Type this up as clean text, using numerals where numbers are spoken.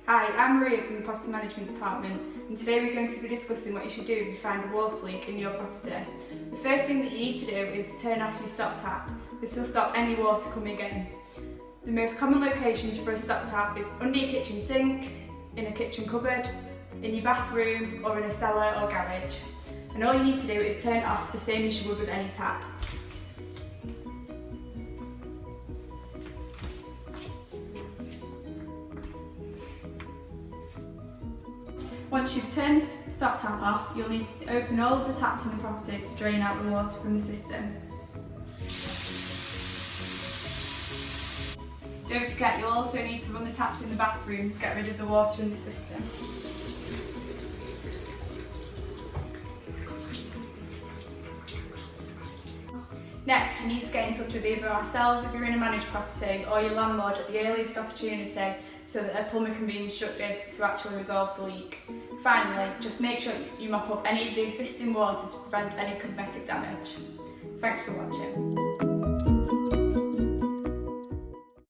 Hi, I'm Maria from the Property Management Department, and today we're going to be discussing what you should do if you find a water leak in your property. The first thing that you need to do is turn off your stop tap. This will stop any water coming in. The most common locations for a stop tap is under your kitchen sink, in a kitchen cupboard, in your bathroom, or in a cellar or garage. And all you need to do is turn it off the same as you would with any tap. Once you've turned the stop tap off, you'll need to open all of the taps in the property to drain out the water from the system. Don't forget, you'll also need to run the taps in the bathroom to get rid of the water in the system. Next, you need to get in touch with either ourselves if you're in a managed property or your landlord at the earliest opportunity so that a plumber can be instructed to actually resolve the leak. Finally, just make sure you mop up any of the existing water to prevent any cosmetic damage. Thanks for watching.